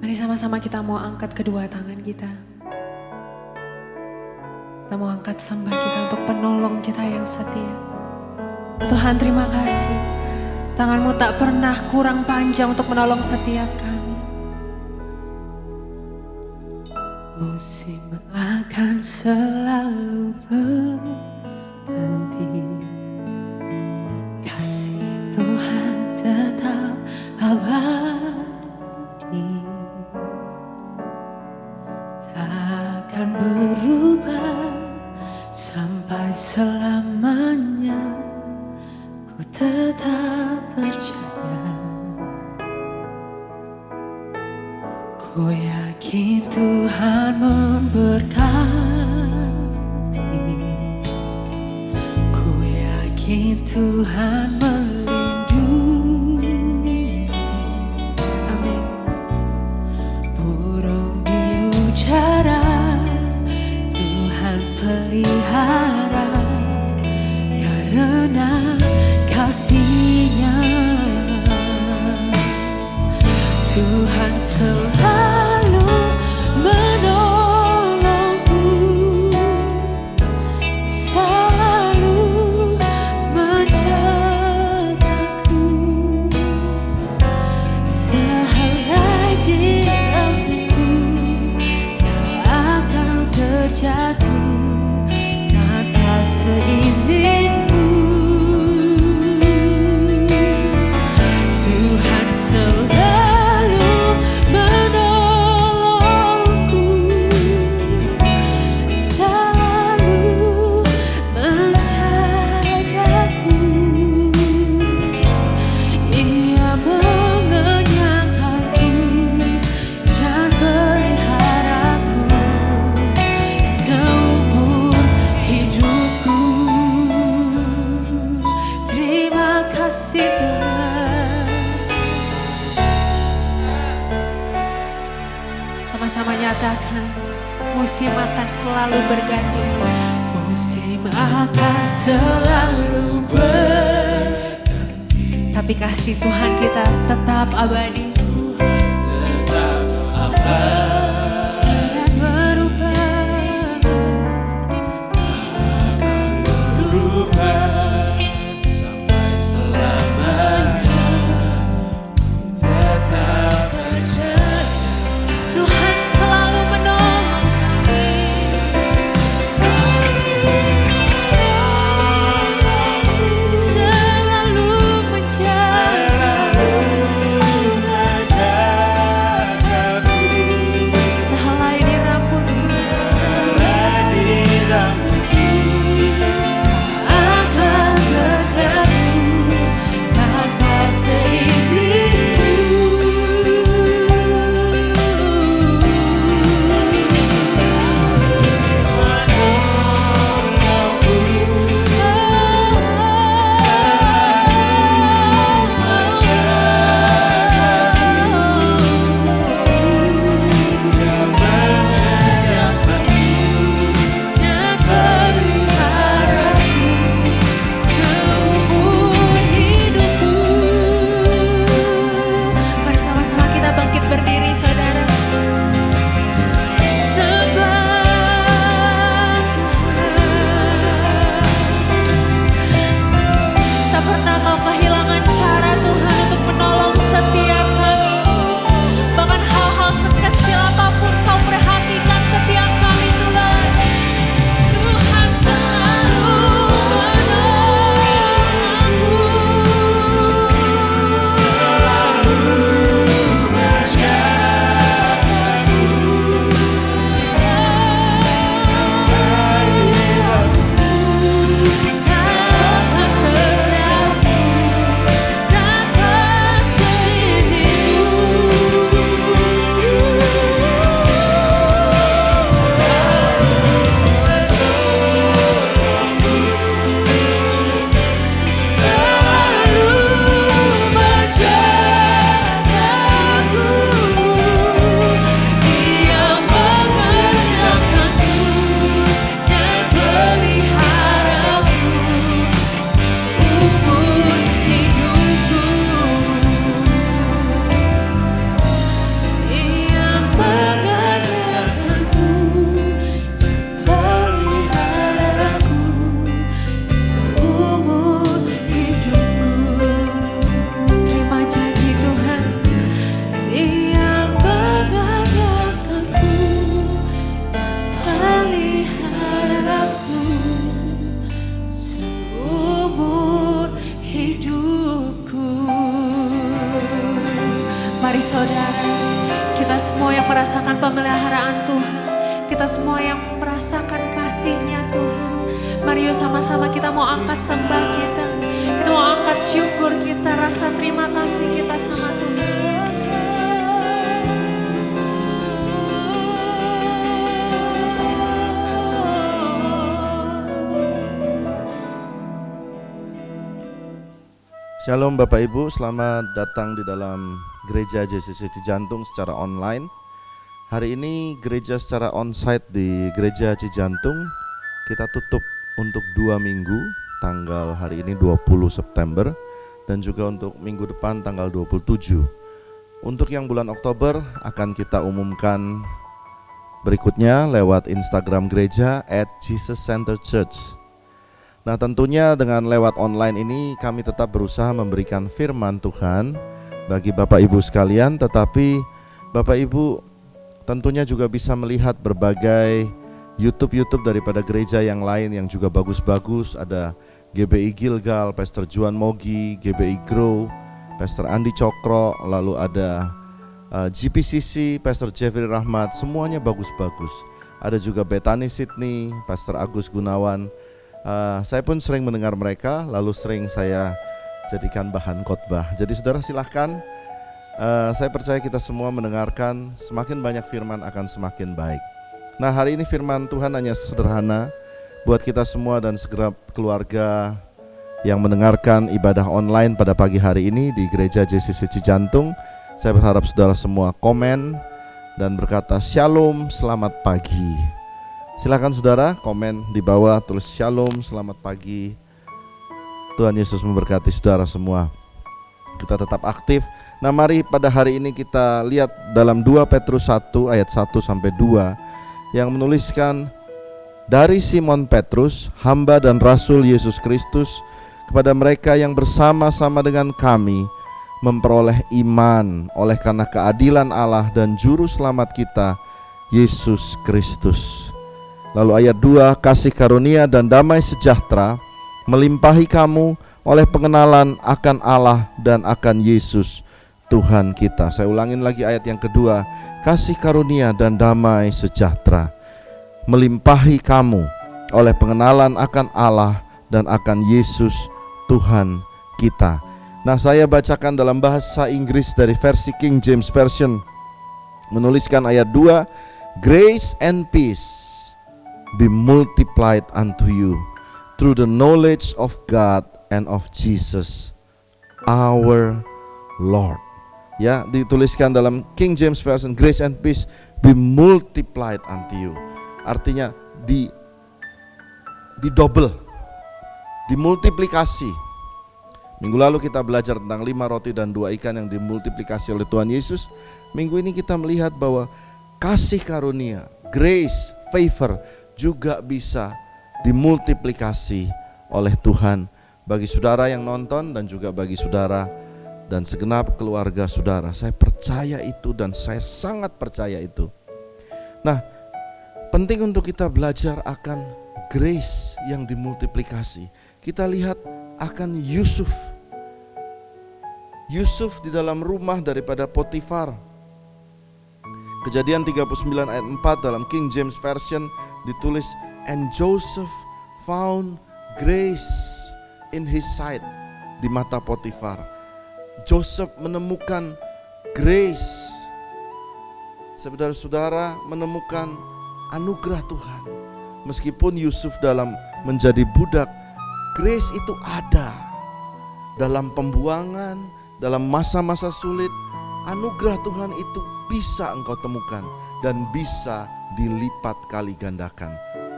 Mari sama-sama kita mau angkat kedua tangan kita. Kita mau angkat sembah kita untuk penolong kita yang setia. Tuhan, terima kasih. Tangan-Mu tak pernah kurang panjang untuk menolong setiap kami. Musim akan selalu berganti. Kasih Tuhan tetap abadi. Takkan berubah sampai selamanya. Ku tetap percaya. Ku yakin Tuhan memberkati. Ku yakin Tuhan melindungi. Amin. Burung di udara Tuhan pelihara karena kasih-Nya. Tuhan selalu menolongku, selalu menjagaku, sehelai di rambutku tak akan terjatuh tanpa seizin-Mu. Tuhan selalu menolongku, selalu menjagaku. Ia mengenyangkanku dan peliharaku seumur hidupku. Terima kasih Tuhan. Sama-sama nyatakan, musim akan selalu berganti. Musim akan selalu berganti. Tapi kasih Tuhan kita tetap abadi. Tetap abadi, Tidak berubah. berubah sampai selamanya. Ku tetap percaya. Tuhan selalu menolong kami. Selalu menjaga. Kita semua yang merasakan pemeliharaan Tuhan, kita semua yang merasakan kasih-Nya Tuhan. Mari yuk sama-sama kita mau angkat sembah kita mau angkat syukur kita, rasa terima kasih kita sama Tuhan. Shalom Bapak Ibu, selamat datang di dalam Gereja JCC Cijantung secara online. Hari ini gereja secara onsite di Gereja Cijantung kita tutup untuk 2 minggu, tanggal hari ini 20 September dan juga untuk minggu depan tanggal 27. Untuk yang bulan Oktober akan kita umumkan berikutnya lewat Instagram gereja @JesusCenterChurch. Nah, tentunya dengan lewat online ini kami tetap berusaha memberikan firman Tuhan bagi Bapak Ibu sekalian, tetapi Bapak Ibu tentunya juga bisa melihat berbagai YouTube daripada gereja yang lain yang juga bagus-bagus. Ada GBI Gilgal, Pastor Juan Mogi, GBI Grow, Pastor Andi Cokro, lalu ada GPCC, Pastor Jeffrey Rahmat, semuanya bagus-bagus. Ada juga Bethany Sydney, Pastor Agus Gunawan. Saya pun sering mendengar mereka, lalu sering saya jadikan bahan khotbah. Jadi saudara silahkan, saya percaya kita semua mendengarkan, semakin banyak firman akan semakin baik. Nah, hari ini firman Tuhan hanya sederhana buat kita semua dan segera keluarga yang mendengarkan ibadah online pada pagi hari ini di Gereja JCC Cijantung. Saya berharap saudara semua komen dan berkata shalom, selamat pagi. Silakan saudara komen di bawah, tulis shalom, selamat pagi. Tuhan Yesus memberkati saudara semua. Kita tetap aktif. Nah, mari pada hari ini kita lihat dalam 2 Petrus 1 ayat 1-2 yang menuliskan, dari Simon Petrus, hamba dan rasul Yesus Kristus, kepada mereka yang bersama-sama dengan kami memperoleh iman oleh karena keadilan Allah dan juru selamat kita, Yesus Kristus. Lalu ayat 2, kasih karunia dan damai sejahtera melimpahi kamu oleh pengenalan akan Allah dan akan Yesus Tuhan kita. Saya ulangin lagi ayat yang kedua, kasih karunia dan damai sejahtera melimpahi kamu oleh pengenalan akan Allah dan akan Yesus Tuhan kita. Nah, saya bacakan dalam bahasa Inggris dari versi King James Version, menuliskan ayat 2, grace and peace be multiplied unto you through the knowledge of God and of Jesus our Lord. Ya, dituliskan dalam King James Version, grace and peace be multiplied unto you. Artinya di double, dimultiplikasi. Minggu lalu kita belajar tentang 5 roti dan 2 ikan yang dimultiplikasi oleh Tuhan Yesus. Minggu ini kita melihat bahwa kasih karunia, grace, favor juga bisa dimultiplikasi oleh Tuhan bagi saudara yang nonton dan juga bagi saudara dan segenap keluarga saudara. Saya percaya itu dan saya sangat percaya itu. Nah, penting untuk kita belajar akan grace yang dimultiplikasi. Kita lihat akan Yusuf di dalam rumah daripada Potifar. Kejadian 39 ayat 4 dalam King James Version ditulis, and Joseph found grace in his sight, di mata Potifar. Joseph menemukan grace. Saudara-saudara menemukan anugerah Tuhan. Meskipun Yusuf dalam menjadi budak, grace itu ada. Dalam pembuangan, dalam masa-masa sulit, anugerah Tuhan itu bisa engkau temukan dan bisa dilipat kali gandakan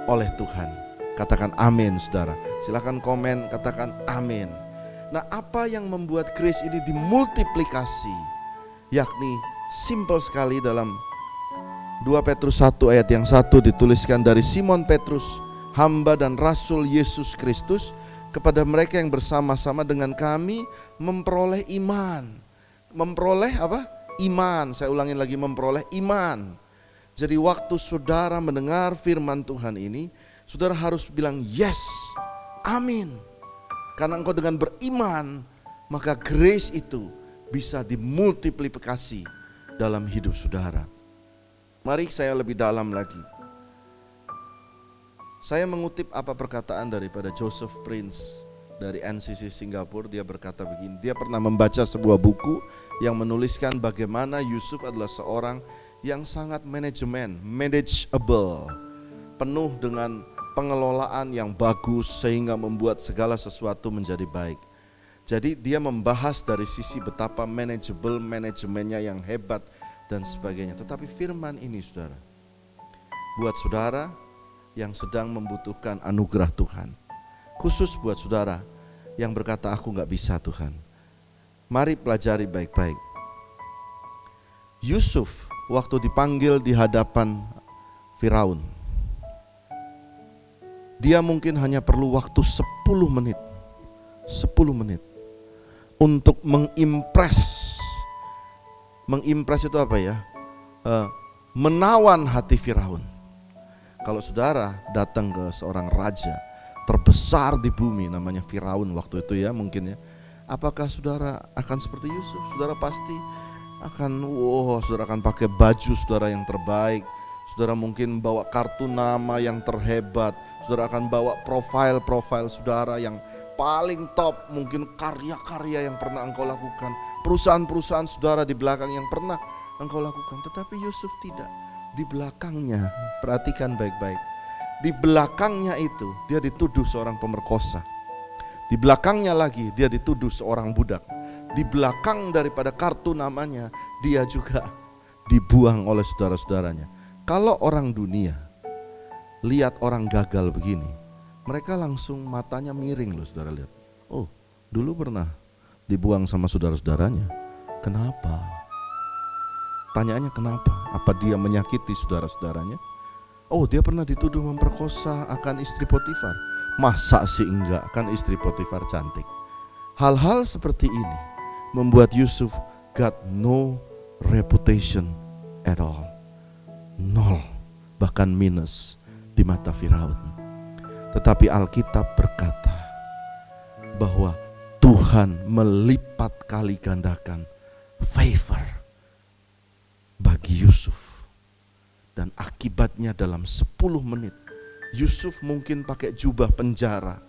oleh Tuhan. Katakan amin saudara. Silakan komen, katakan amin. Nah, apa yang membuat grace ini dimultiplikasi? Yakni simple sekali, dalam 2 Petrus 1 ayat yang 1 dituliskan, dari Simon Petrus, hamba dan rasul Yesus Kristus, kepada mereka yang bersama-sama dengan kami memperoleh iman. Memperoleh apa? Iman. Saya ulangin lagi, memperoleh iman. Jadi waktu saudara mendengar firman Tuhan ini, saudara harus bilang yes, amin. Karena engkau dengan beriman, maka grace itu bisa dimultiplikasi dalam hidup saudara. Mari saya lebih dalam lagi. Saya mengutip apa perkataan daripada Joseph Prince dari NCC Singapura. Dia berkata begini, dia pernah membaca sebuah buku yang menuliskan bagaimana Yusuf adalah seorang yang sangat manageable, penuh dengan pengelolaan yang bagus sehingga membuat segala sesuatu menjadi baik. Jadi dia membahas dari sisi betapa manajemennya yang hebat dan sebagainya. Tetapi firman ini saudara, buat saudara yang sedang membutuhkan anugerah Tuhan, khusus buat saudara yang berkata aku gak bisa Tuhan, mari pelajari baik-baik. Yusuf waktu dipanggil di hadapan Firaun, dia mungkin hanya perlu waktu 10 menit untuk mengimpress itu apa ya? Menawan hati Firaun. Kalau saudara datang ke seorang raja terbesar di bumi namanya Firaun waktu itu ya mungkin ya, apakah saudara akan seperti Yusuf? Saudara pasti akan saudara akan pakai baju saudara yang terbaik, saudara mungkin bawa kartu nama yang terhebat, saudara akan bawa profil saudara yang paling top, mungkin karya-karya yang pernah engkau lakukan, perusahaan-perusahaan saudara di belakang yang pernah engkau lakukan. Tetapi Yusuf tidak. Di belakangnya, perhatikan baik-baik, di belakangnya itu dia dituduh seorang pemerkosa. Di belakangnya lagi dia dituduh seorang budak. Di belakang daripada kartu namanya dia juga dibuang oleh saudara-saudaranya. Kalau orang dunia lihat orang gagal begini, mereka langsung matanya miring loh saudara lihat. Oh, dulu pernah dibuang sama saudara-saudaranya. Kenapa? Tanyaannya kenapa? Apa dia menyakiti saudara-saudaranya? Oh, dia pernah dituduh memperkosa akan istri Potifar. Masa sih enggak, kan istri Potifar cantik. Hal-hal seperti ini membuat Yusuf got no reputation at all. Nol, bahkan minus di mata Firaun. Tetapi Alkitab berkata bahwa Tuhan melipat kali gandakan favor bagi Yusuf. Dan akibatnya dalam 10 menit Yusuf mungkin pakai jubah penjara,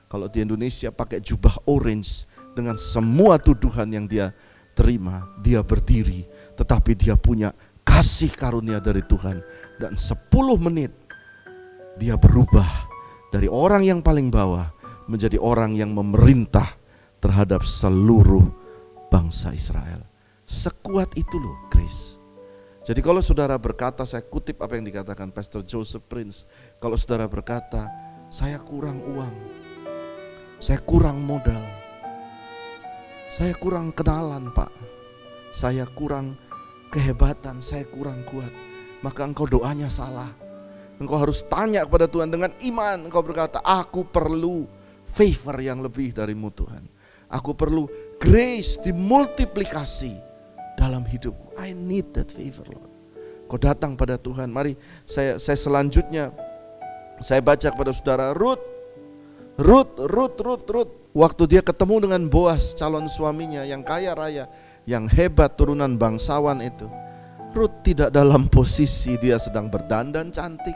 kalau di Indonesia pakai jubah orange, dengan semua tuduhan yang dia terima, dia berdiri, tetapi dia punya kasih karunia dari Tuhan. Dan 10 menit dia berubah dari orang yang paling bawah menjadi orang yang memerintah terhadap seluruh bangsa Israel. Sekuat itu loh Chris. Jadi kalau saudara berkata, saya kutip apa yang dikatakan Pastor Joseph Prince, kalau saudara berkata, saya kurang uang, saya kurang modal, saya kurang kenalan Pak, saya kurang kehebatan, saya kurang kuat, maka engkau doanya salah. Engkau harus tanya kepada Tuhan dengan iman. Engkau berkata, aku perlu favor yang lebih darimu Tuhan. Aku perlu grace dimultiplikasi dalam hidupku. I need that favor Lord. Kau datang pada Tuhan. Mari saya selanjutnya saya baca kepada saudara Ruth. Waktu dia ketemu dengan Boas, calon suaminya yang kaya raya, yang hebat, turunan bangsawan itu. Ruth tidak dalam posisi dia sedang berdandan cantik.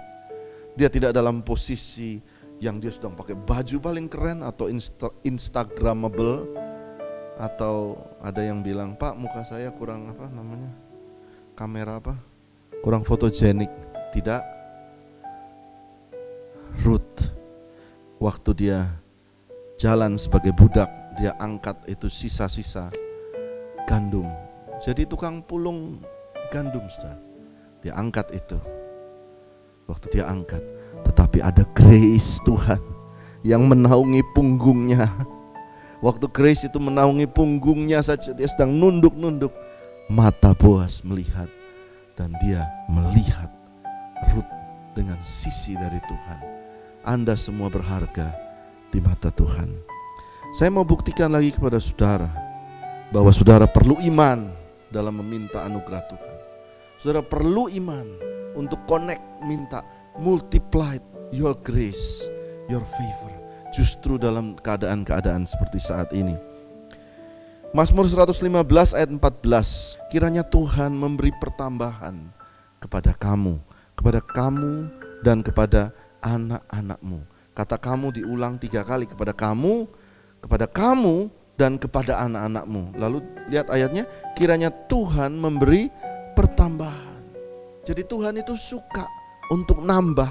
Dia tidak dalam posisi yang dia sedang pakai baju paling keren atau instagramable, atau ada yang bilang, Pak muka saya kurang apa namanya, kamera apa, kurang fotogenik. Tidak. Ruth waktu dia jalan sebagai budak, dia angkat itu sisa-sisa gandum, jadi tukang pulung gandum saudara. Dia angkat itu. Waktu dia angkat, tetapi ada grace Tuhan yang menaungi punggungnya. Waktu grace itu menaungi punggungnya saja, dia sedang nunduk-nunduk, mata Boas melihat, dan dia melihat Ruth dengan sisi dari Tuhan. Anda semua berharga di mata Tuhan. Saya mau buktikan lagi kepada saudara bahwa saudara perlu iman dalam meminta anugerah Tuhan. Saudara perlu iman untuk connect, minta multiply your grace, your favor, justru dalam keadaan-keadaan seperti saat ini. Mazmur 115 ayat 14. Kiranya Tuhan memberi pertambahan kepada kamu dan kepada anak-anakmu. Kata kamu diulang 3 kali, kepada kamu dan kepada anak-anakmu. Lalu lihat ayatnya, kiranya Tuhan memberi pertambahan. Jadi Tuhan itu suka untuk nambah.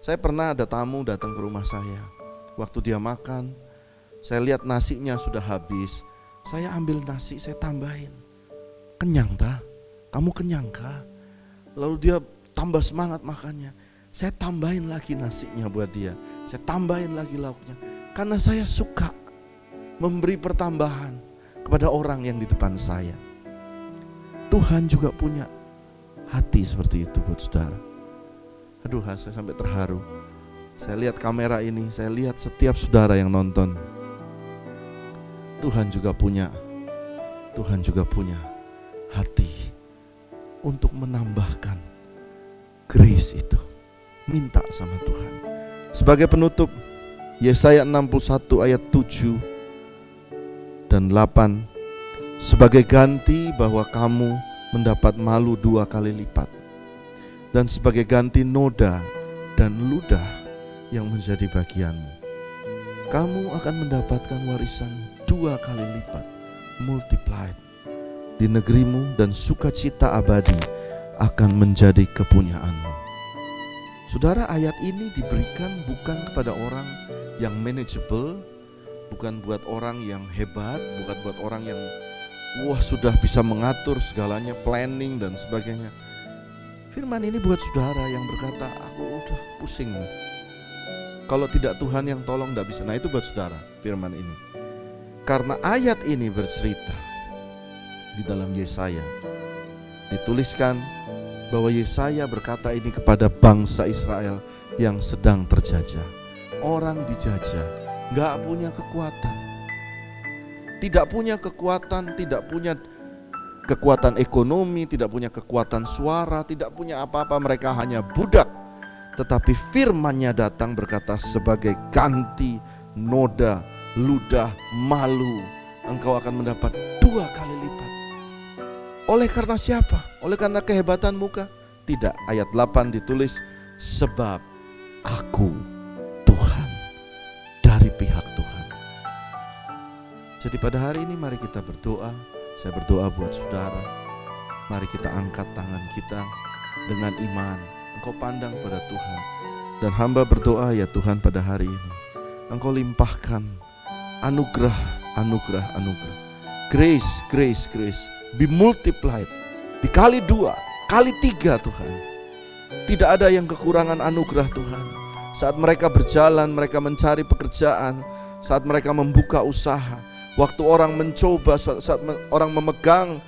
Saya pernah ada tamu datang ke rumah saya. Waktu dia makan, saya lihat nasinya sudah habis. Saya ambil nasi, saya tambahin. Kenyang tak? Kamu kenyang kah? Lalu dia tambah semangat makannya. Saya tambahin lagi nasinya buat dia. Saya tambahin lagi lauknya. Karena saya suka memberi pertambahan kepada orang yang di depan saya. Tuhan juga punya hati seperti itu buat saudara. Aduh, saya sampai terharu. Saya lihat kamera ini, saya lihat setiap saudara yang nonton. Tuhan juga punya hati untuk menambahkan grace itu. Minta sama Tuhan. Sebagai penutup, Yesaya 61 ayat 7 dan 8. Sebagai ganti bahwa kamu mendapat malu 2 kali lipat, dan sebagai ganti noda dan ludah yang menjadi bagianmu, kamu akan mendapatkan warisan 2 kali lipat, multiplied di negerimu, dan sukacita abadi akan menjadi kepunyaanmu. Saudara, ayat ini diberikan bukan kepada orang yang manageable, bukan buat orang yang hebat, bukan buat orang yang sudah bisa mengatur segalanya, planning dan sebagainya. Firman ini buat saudara yang berkata, aku udah pusing, kalau tidak Tuhan yang tolong gak bisa. Nah, itu buat saudara firman ini. Karena ayat ini bercerita di dalam Yesaya, dituliskan bahwa Yesaya berkata ini kepada bangsa Israel yang sedang terjajah. Orang dijajah, gak punya kekuatan, tidak punya kekuatan ekonomi, tidak punya kekuatan suara, tidak punya apa-apa, mereka hanya budak. Tetapi firman-Nya datang berkata, sebagai ganti noda, ludah, malu, engkau akan mendapat 2 kali lipat. Oleh karena siapa? Oleh karena kehebatan muka? Tidak. Ayat 8 ditulis, sebab aku Tuhan, dari pihak Tuhan. Jadi pada hari ini mari kita berdoa. Saya berdoa buat saudara. Mari kita angkat tangan kita dengan iman. Engkau pandang pada Tuhan. Dan hamba berdoa, ya Tuhan, pada hari ini Engkau limpahkan anugerah. Grace be multiplied, dikali 2, kali 3 Tuhan. Tidak ada yang kekurangan anugerah Tuhan. Saat mereka berjalan, mereka mencari pekerjaan, saat mereka membuka usaha, waktu orang mencoba, saat orang memegang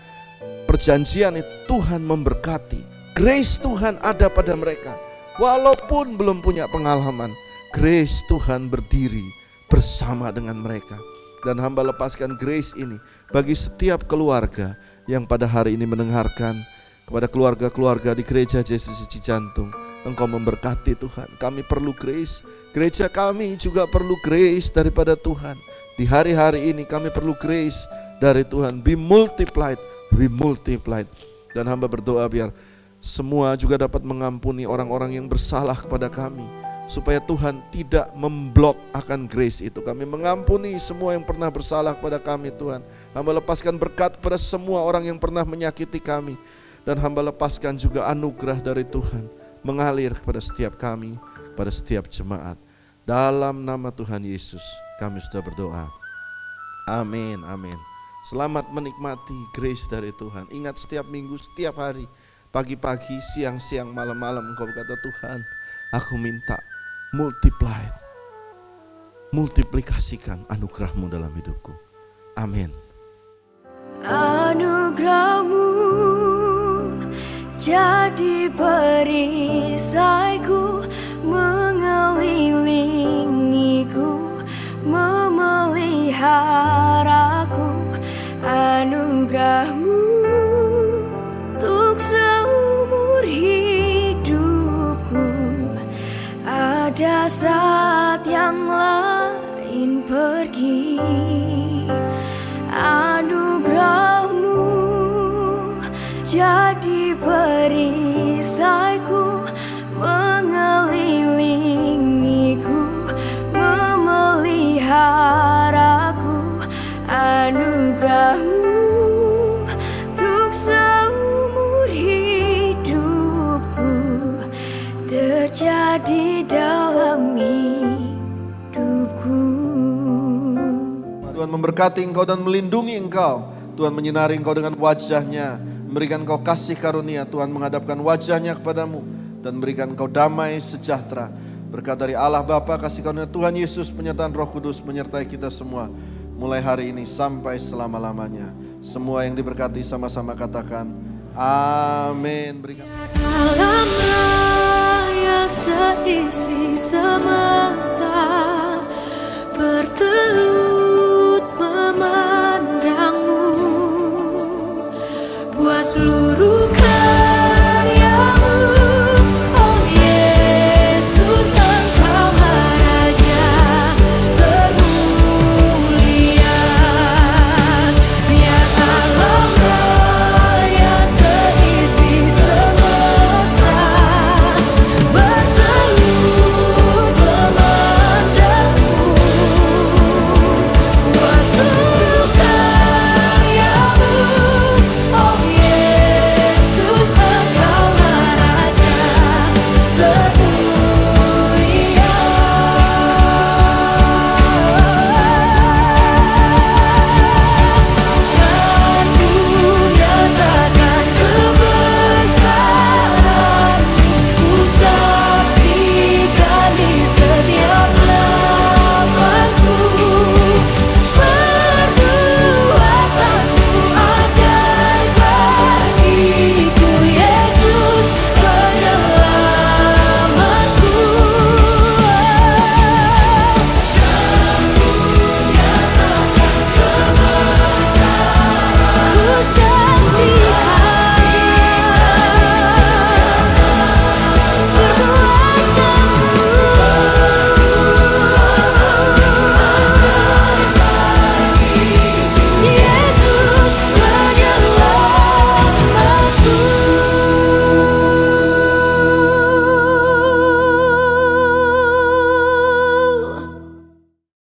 perjanjian itu, Tuhan memberkati. Grace Tuhan ada pada mereka. Walaupun belum punya pengalaman, grace Tuhan berdiri bersama dengan mereka. Dan hamba lepaskan grace ini bagi setiap keluarga yang pada hari ini mendengarkan, kepada keluarga-keluarga di gereja JCC Cijantung. Engkau memberkati Tuhan. Kami perlu grace. Gereja kami juga perlu grace daripada Tuhan. Di hari-hari ini kami perlu grace dari Tuhan. Be multiplied. Dan hamba berdoa biar semua juga dapat mengampuni orang-orang yang bersalah kepada kami, supaya Tuhan tidak memblok akan grace itu. Kami mengampuni semua yang pernah bersalah kepada kami Tuhan. Hamba lepaskan berkat kepada semua orang yang pernah menyakiti kami. Dan hamba lepaskan juga anugerah dari Tuhan mengalir kepada setiap kami, pada setiap jemaat. Dalam nama Tuhan Yesus kami sudah berdoa. Amin. Selamat menikmati grace dari Tuhan. Ingat, setiap minggu, setiap hari, pagi-pagi, siang-siang, malam-malam engkau berkata, Tuhan, aku minta multiplikasikan anugerah-Mu dalam hidupku. Amin. Anugerah-Mu jadi perisaiku, mengelilingiku, memeliharaku. Anugerah-Mu untuk seumur hidupku. Ada saat yang lain pergi, di perisaiku, mengelilingiku, memeliharaku. Anugerahmu untuk seumur hidupku terjadi dalam hidupku. Tuhan memberkati engkau dan melindungi engkau. Tuhan menyinari engkau dengan wajah-Nya, memberikan engkau kasih karunia. Tuhan menghadapkan wajah-Nya kepadamu dan memberikan engkau damai sejahtera. Berkat dari Allah Bapa, kasih karunia Tuhan Yesus, penyertaan Roh Kudus menyertai kita semua mulai hari ini sampai selama-lamanya. Semua yang diberkati sama-sama katakan amin. Dalam raya seisi semesta berteluh